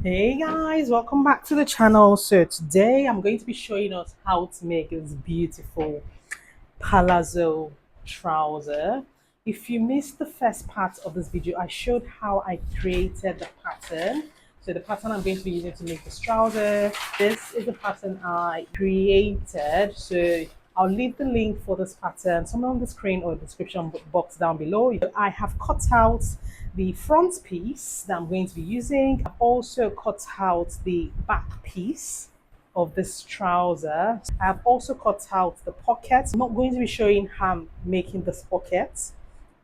Hey guys, welcome back to the channel. So today I'm going to be showing us how to make this beautiful palazzo trouser. If you missed the first part of this video, I showed how I created the pattern. So the pattern I'm going to be using to make this trouser, this is the pattern I created. So I'll leave the link for this pattern somewhere on the screen or the description box down below. I have cut out the front piece that I'm going to be using. I've also cut out the back piece of this trouser. I've also cut out the pockets. I'm not going to be showing how I'm making this pocket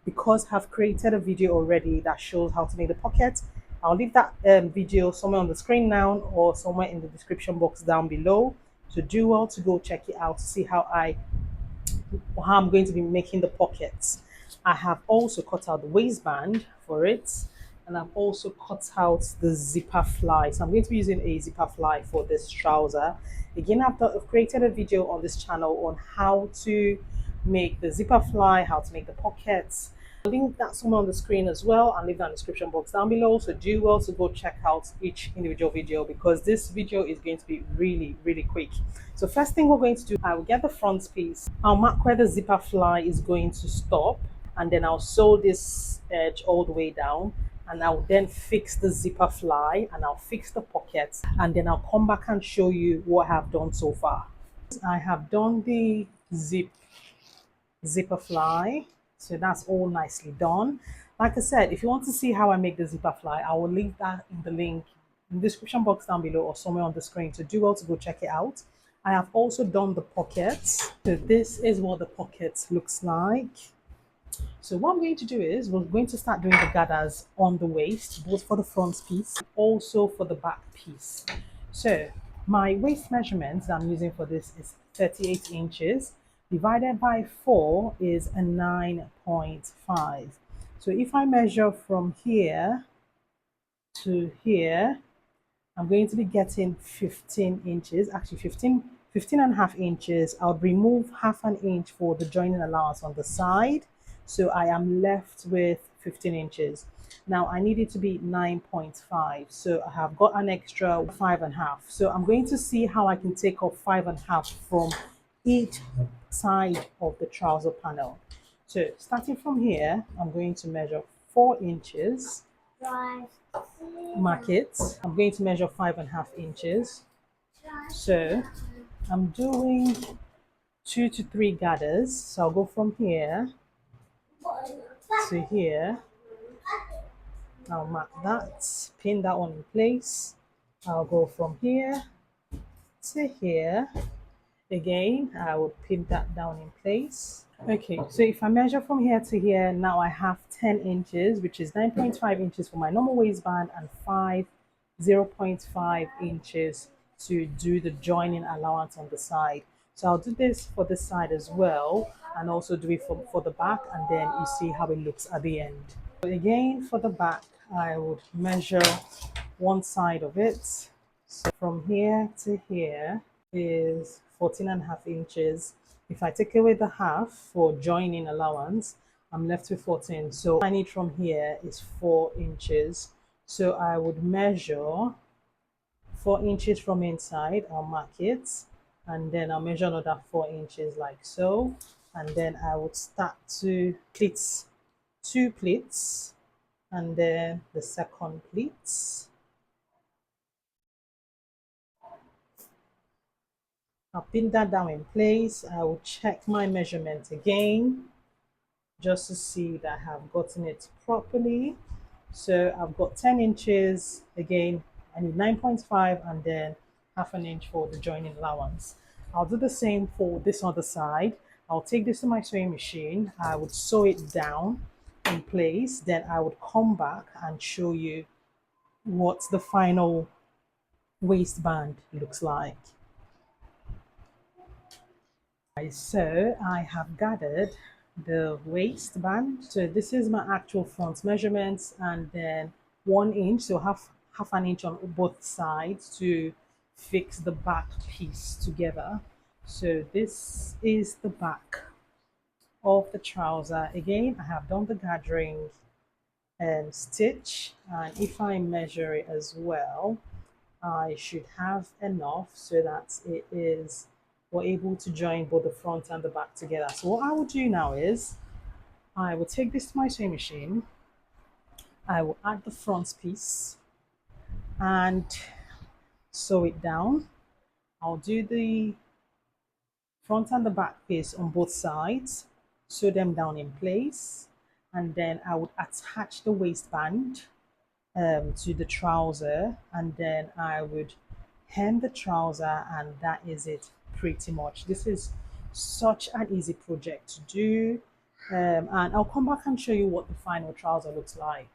because I've created a video already that shows how to make the pocket. I'll leave that video somewhere on the screen now or somewhere in the description box down below. So do well to go check it out to see how I'm going to be making the pockets. I have also cut out the waistband for it, and I've also cut out the zipper fly. So I'm going to be using a zipper fly for this trouser. Again, I've created a video on this channel on how to make the zipper fly, how to make the pockets. I'll link that somewhere on the screen as well and leave that in the description box down below. So do well to go check out each individual video because this video is going to be really quick. So first thing we're going to do, I will get the front piece. I'll mark where the zipper fly is going to stop, and then I'll sew this edge all the way down, and I'll then fix the zipper fly and I'll fix the pockets, and then I'll come back and show you what I have done so far. I have done the zipper fly, so that's all nicely done. Like I said, if you want to see how I make the zipper fly, I will leave that in the link in the description box down below or somewhere on the screen, so do well to go check it out. I have also done the pockets, so this is what the pocket looks like. So what I'm going to do is we're going to start doing the gathers on the waist, both for the front piece, also for the back piece. So my waist measurement that I'm using for this is 38 inches. Divided by 4 is a 9.5. So if I measure from here to here, I'm going to be getting 15 inches, actually 15 and a half inches. I'll remove half an inch for the joining allowance on the side. So I am left with 15 inches. Now I need it to be 9.5. So I have got an extra 5.5. So I'm going to see how I can take off 5.5 from each side of the trouser panel. So starting from here, I'm going to measure 4 inches. Mark it. I'm going to measure 5.5 inches. So I'm doing 2 to 3 gathers. So I'll go from here to here. I'll mark that, pin that one in place. I'll go from here to here. Again, I would pin that down in place. Okay, so if I measure from here to here, now I have 10 inches, which is 9.5 inches for my normal waistband and 0.5 inches to do the joining allowance on the side. So I'll do this for this side as well, and also do it for the back, and then you see how it looks at the end. So again, for the back, I would measure one side of it. So from here to here is 14.5 inches. If I take away the half for joining allowance, I'm left with 14. So I need from here is 4 inches. So I would measure 4 inches from inside. I'll mark it, and then I'll measure another 4 inches like so. And then I would start to pleat 2 pleats, and then the second pleats. I'll pin that down in place. I will check my measurement again just to see that I have gotten it properly. So I've got 10 inches. Again, I need 9.5 and then half an inch for the joining allowance. I'll do the same for this other side. I'll take this to my sewing machine. I would sew it down in place. Then I would come back and show you what the final waistband looks like. So I have gathered the waistband. So this is my actual front measurements, and then 1 inch, so half an inch on both sides to fix the back piece together. So this is the back of the trouser. Again, I have done the gathering stitch, and if I measure it as well, I should have enough so that it is we're able to join both the front and the back together. So what I will do now is I will take this to my sewing machine, I will add the front piece and sew it down. I'll do the front and the back piece on both sides, sew them down in place, and then I would attach the waistband to the trouser, and then I would hem the trouser, and that is it pretty much. This is such an easy project to do, and I'll come back and show you what the final trouser looks like.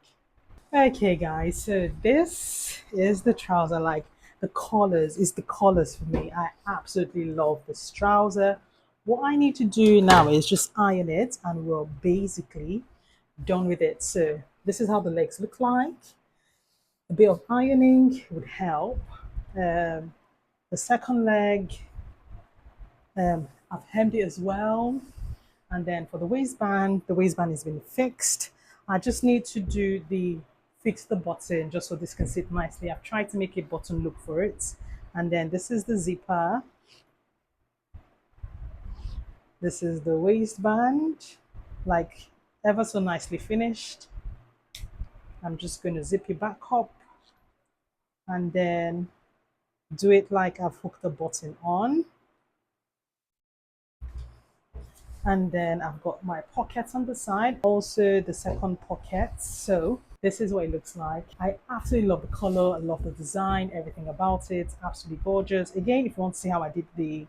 Okay guys, so this is the trouser. Like, the colors is the colors for me. I absolutely love this trouser. What I need to do now is just iron it and we're basically done with it. So this is how the legs look like. A bit of ironing would help. The second leg, I've hemmed it as well. And then for the waistband has been fixed. I just need to do the fix the button just so this can sit nicely. I've tried to make a button look for it. And then this is the zipper. This is the waistband, like ever so nicely finished. I'm just going to zip it back up and then do it like I've hooked the button on. And then I've got my pockets on the side, also the second pocket. So this is what it looks like. I absolutely love the color, I love the design, everything about it, absolutely gorgeous. Again, if you want to see how I did the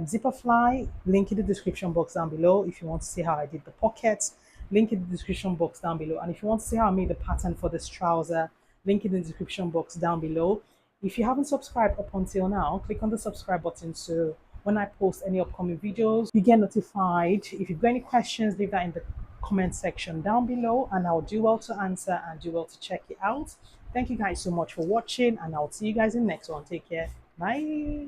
zipper fly, link in the description box down below. If you want to see how I did the pockets, link in the description box down below. And if you want to see how I made the pattern for this trouser, link in the description box down below. If you haven't subscribed up until now, click on the subscribe button so when I post any upcoming videos, you get notified. If you've got any questions, leave that in the comment section down below and I'll do well to answer and do well to check it out. Thank you guys so much for watching and I'll see you guys in the next one. Take care. Bye.